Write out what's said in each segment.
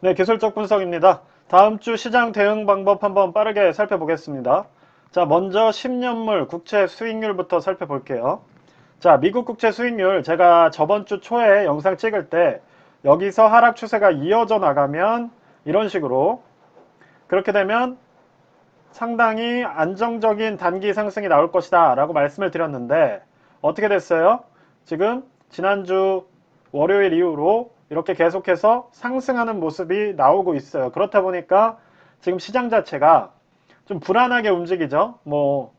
네, 기술적 분석입니다. 다음 주 시장 대응 방법 한번 빠르게 살펴보겠습니다. 자, 먼저 10년물 국채 수익률부터 살펴볼게요. 자, 미국 국채 수익률 제가 저번 주 초에 영상 찍을 때 여기서 하락 추세가 이어져 나가면 이런 식으로 그렇게 되면 상당히 안정적인 단기 상승이 나올 것이다 라고 말씀을 드렸는데 어떻게 됐어요? 지금 지난주 월요일 이후로 이렇게 계속해서 상승하는 모습이 나오고 있어요. 그렇다 보니까 지금 시장 자체가 좀 불안하게 움직이죠. 뭐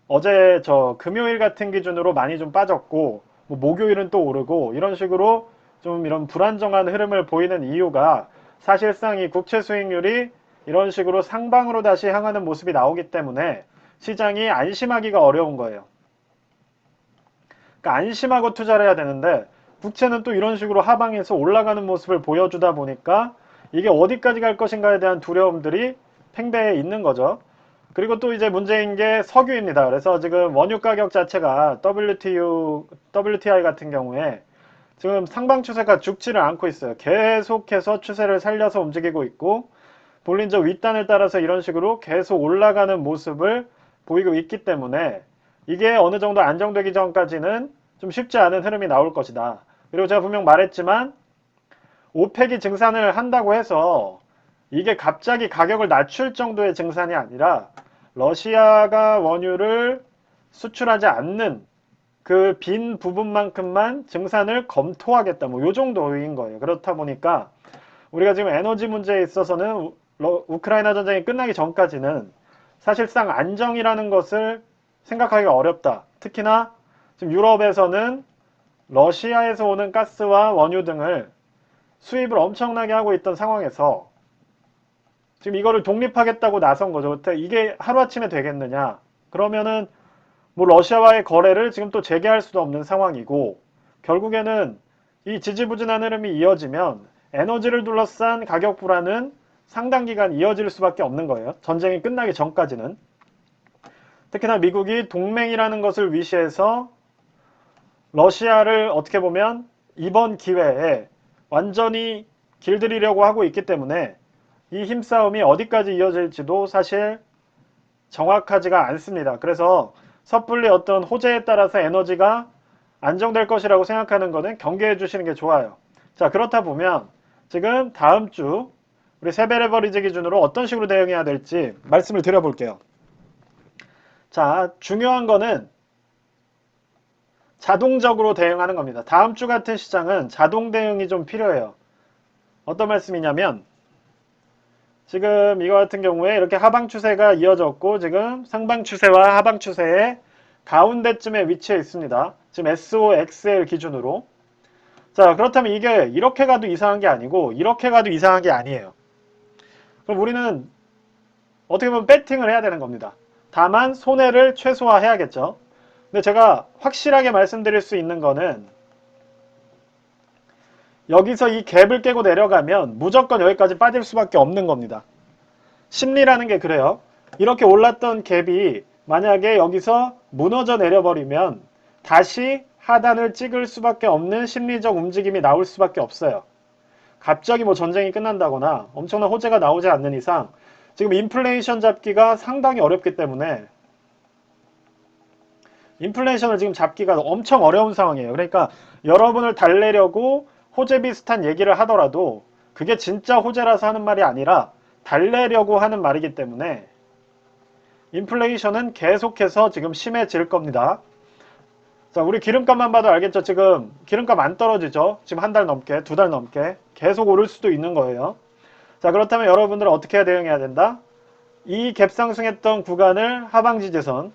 어제 저 금요일 같은 기준으로 많이 좀 빠졌고 뭐 목요일은 또 오르고 이런 식으로 좀 이런 불안정한 흐름을 보이는 이유가 사실상 이 국채 수익률이 이런 식으로 상방으로 다시 향하는 모습이 나오기 때문에 시장이 안심하기가 어려운 거예요. 그러니까 안심하고 투자를 해야 되는데 국채는 또 이런 식으로 하방에서 올라가는 모습을 보여주다 보니까 이게 어디까지 갈 것인가에 대한 두려움들이 팽배해 있는 거죠. 그리고 또 이제 문제인 게 석유입니다. 그래서 지금 원유 가격 자체가 WTI 같은 경우에 지금 상방 추세가 죽지를 않고 있어요. 계속해서 추세를 살려서 움직이고 있고 볼린저 윗단을 따라서 이런 식으로 계속 올라가는 모습을 보이고 있기 때문에 이게 어느 정도 안정되기 전까지는 좀 쉽지 않은 흐름이 나올 것이다. 그리고 제가 분명 말했지만 오펙이 증산을 한다고 해서 이게 갑자기 가격을 낮출 정도의 증산이 아니라 러시아가 원유를 수출하지 않는 그 빈 부분만큼만 증산을 검토하겠다. 뭐 요 정도인 거예요. 그렇다 보니까 우리가 지금 에너지 문제에 있어서는 우크라이나 전쟁이 끝나기 전까지는 사실상 안정이라는 것을 생각하기가 어렵다. 특히나 지금 유럽에서는 러시아에서 오는 가스와 원유 등을 수입을 엄청나게 하고 있던 상황에서 지금 이거를 독립하겠다고 나선 거죠. 이게 하루아침에 되겠느냐. 그러면은 뭐 러시아와의 거래를 지금 또 재개할 수도 없는 상황이고 결국에는 이 지지부진한 흐름이 이어지면 에너지를 둘러싼 가격 불안은 상당 기간 이어질 수밖에 없는 거예요. 전쟁이 끝나기 전까지는. 특히나 미국이 동맹이라는 것을 위시해서 러시아를 어떻게 보면 이번 기회에 완전히 길들이려고 하고 있기 때문에 이 힘싸움이 어디까지 이어질지도 사실 정확하지가 않습니다. 그래서 섣불리 어떤 호재에 따라서 에너지가 안정될 것이라고 생각하는 것은 경계해 주시는 게 좋아요. 자, 그렇다 보면 지금 다음 주 우리 세배 레버리지 기준으로 어떤 식으로 대응해야 될지 말씀을 드려볼게요. 자, 중요한 거는 자동적으로 대응하는 겁니다. 다음 주 같은 시장은 자동 대응이 좀 필요해요. 어떤 말씀이냐면 지금 이거 같은 경우에 이렇게 하방 추세가 이어졌고 지금 상방 추세와 하방 추세의 가운데쯤에 위치해 있습니다. 지금 SOXL 기준으로. 자, 그렇다면 이게 이렇게 가도 이상한 게 아니고 이렇게 가도 이상한 게 아니에요. 그럼 우리는 어떻게 보면 배팅을 해야 되는 겁니다. 다만 손해를 최소화해야겠죠. 근데 제가 확실하게 말씀드릴 수 있는 거는 여기서 이 갭을 깨고 내려가면 무조건 여기까지 빠질 수밖에 없는 겁니다. 심리라는 게 그래요. 이렇게 올랐던 갭이 만약에 여기서 무너져 내려버리면 다시 하단을 찍을 수밖에 없는 심리적 움직임이 나올 수밖에 없어요. 갑자기 뭐 전쟁이 끝난다거나 엄청난 호재가 나오지 않는 이상 지금 인플레이션 잡기가 상당히 어렵기 때문에 인플레이션을 지금 잡기가 엄청 어려운 상황이에요. 그러니까 여러분을 달래려고 호재 비슷한 얘기를 하더라도 그게 진짜 호재라서 하는 말이 아니라 달래려고 하는 말이기 때문에 인플레이션은 계속해서 지금 심해질 겁니다. 자, 우리 기름값만 봐도 알겠죠? 지금 기름값 안 떨어지죠? 지금 한 달 넘게, 두 달 넘게 계속 오를 수도 있는 거예요. 자, 그렇다면 여러분들은 어떻게 대응해야 된다? 이 갭상승했던 구간을 하방 지지선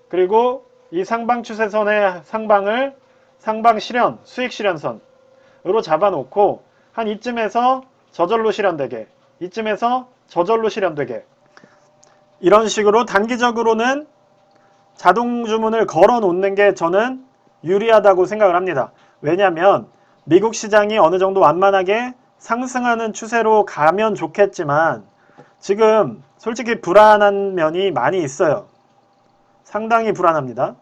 그리고 이 상방 추세선의 상방을 상방 실현, 수익 실현선으로 잡아놓고 한 이쯤에서 저절로 실현되게 이쯤에서 저절로 실현되게 이런 식으로 단기적으로는 자동 주문을 걸어 놓는 게 저는 유리하다고 생각을 합니다. 왜냐하면 미국 시장이 어느 정도 완만하게 상승하는 추세로 가면 좋겠지만 지금 솔직히 불안한 면이 많이 있어요. 상당히 불안합니다.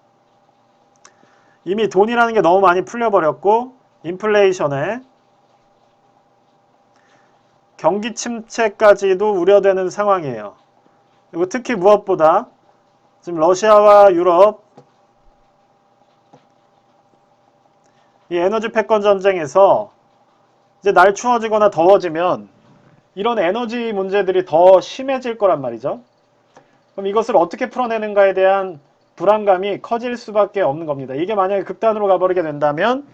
이미 돈이라는 게 너무 많이 풀려버렸고 인플레이션에 경기 침체까지도 우려되는 상황이에요. 그리고 특히 무엇보다 지금 러시아와 유럽 이 에너지 패권 전쟁에서 이제 날 추워지거나 더워지면 이런 에너지 문제들이 더 심해질 거란 말이죠. 그럼 이것을 어떻게 풀어내는가에 대한 불안감이 커질 수밖에 없는 겁니다. 이게 만약에 극단으로 가버리게 된다면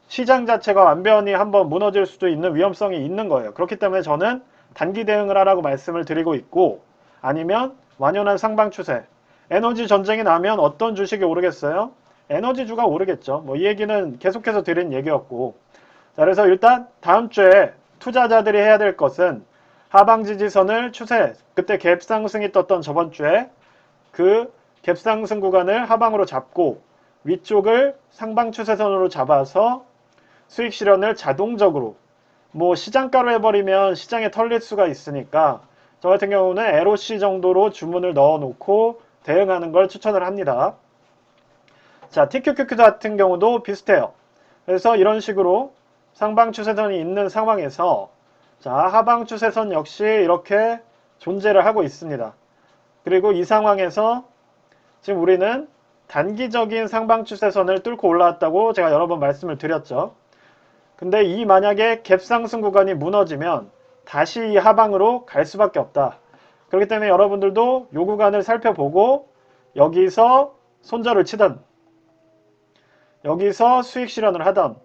시장 자체가 완전히 한번 무너질 수도 있는 위험성이 있는 거예요. 그렇기 때문에 저는 단기 대응을 하라고 말씀을 드리고 있고, 아니면 완연한 상방 추세. 에너지 전쟁이 나면 어떤 주식이 오르겠어요? 에너지주가 오르겠죠. 뭐 이 얘기는 계속해서 드린 얘기였고, 자, 그래서 일단 다음 주에 투자자들이 해야 될 것은 하방 지지선을 추세, 그때 갭 상승이 떴던 저번 주에 그 갭 상승 구간을 하방으로 잡고 위쪽을 상방 추세선으로 잡아서 수익 실현을 자동적으로, 뭐 시장가로 해버리면 시장에 털릴 수가 있으니까 저 같은 경우는 LOC 정도로 주문을 넣어 놓고 대응하는 걸 추천을 합니다. 자, TQQQ 같은 경우도 비슷해요. 그래서 이런 식으로 상방 추세선이 있는 상황에서 자, 하방 추세선 역시 이렇게 존재를 하고 있습니다. 그리고 이 상황에서 지금 우리는 단기적인 상방 추세선을 뚫고 올라왔다고 제가 여러 번 말씀을 드렸죠. 근데 이 만약에 갭 상승 구간이 무너지면 다시 이 하방으로 갈 수밖에 없다. 그렇기 때문에 여러분들도 이 구간을 살펴보고 여기서 손절을 치든 여기서 수익 실현을 하든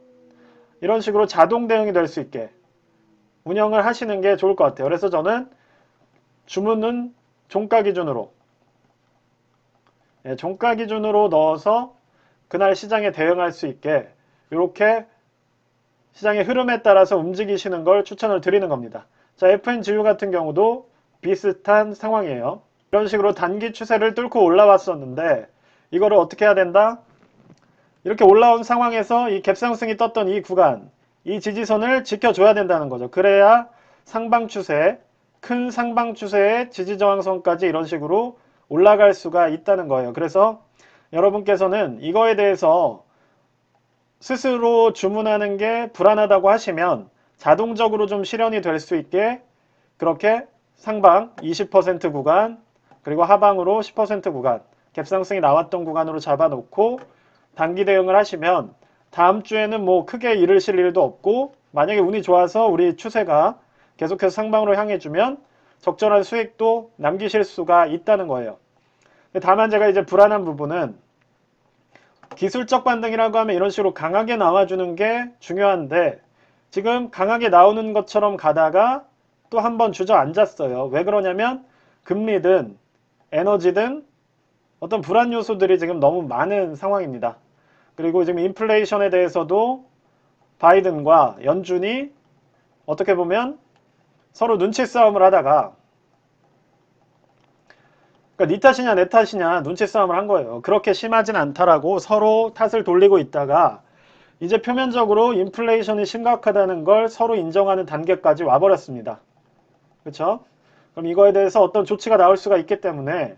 이런 식으로 자동 대응이 될 수 있게 운영을 하시는 게 좋을 것 같아요. 그래서 저는 주문은 종가 기준으로 종가 기준으로 넣어서 그날 시장에 대응할 수 있게 이렇게 시장의 흐름에 따라서 움직이시는 걸 추천을 드리는 겁니다. 자, FNGU 같은 경우도 비슷한 상황이에요. 이런 식으로 단기 추세를 뚫고 올라왔었는데 이거를 어떻게 해야 된다? 이렇게 올라온 상황에서 이 갭상승이 떴던 이 구간, 이 지지선을 지켜줘야 된다는 거죠. 그래야 상방 추세, 큰 상방 추세의 지지저항선까지 이런 식으로 올라갈 수가 있다는 거예요. 그래서 여러분께서는 이거에 대해서 스스로 주문하는 게 불안하다고 하시면 자동적으로 좀 실현이 될 수 있게 그렇게 상방 20% 구간 그리고 하방으로 10% 구간 갭상승이 나왔던 구간으로 잡아놓고 단기 대응을 하시면 다음 주에는 뭐 크게 잃으실 일도 없고 만약에 운이 좋아서 우리 추세가 계속해서 상방으로 향해주면 적절한 수익도 남기실 수가 있다는 거예요. 다만 제가 이제 불안한 부분은 기술적 반등이라고 하면 이런 식으로 강하게 나와주는 게 중요한데 지금 강하게 나오는 것처럼 가다가 또 한번 주저앉았어요. 왜 그러냐면 금리든 에너지든 어떤 불안 요소들이 지금 너무 많은 상황입니다. 그리고 지금 인플레이션에 대해서도 바이든과 연준이 어떻게 보면 서로 눈치 싸움을 하다가 그러니까 네 탓이냐 내 탓이냐 눈치 싸움을 한 거예요. 그렇게 심하진 않다라고 서로 탓을 돌리고 있다가 이제 표면적으로 인플레이션이 심각하다는 걸 서로 인정하는 단계까지 와버렸습니다. 그렇죠? 그럼 이거에 대해서 어떤 조치가 나올 수가 있기 때문에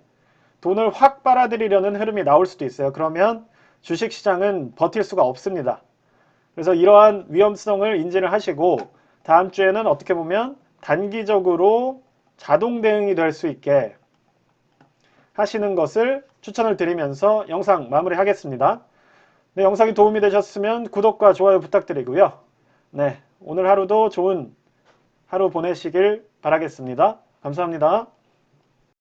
돈을 확 빨아들이려는 흐름이 나올 수도 있어요. 그러면 주식시장은 버틸 수가 없습니다. 그래서 이러한 위험성을 인지를 하시고 다음 주에는 어떻게 보면 단기적으로 자동 대응이 될 수 있게 하시는 것을 추천을 드리면서 영상 마무리하겠습니다. 네, 영상이 도움이 되셨으면 구독과 좋아요 부탁드리고요. 네, 오늘 하루도 좋은 하루 보내시길 바라겠습니다. 감사합니다.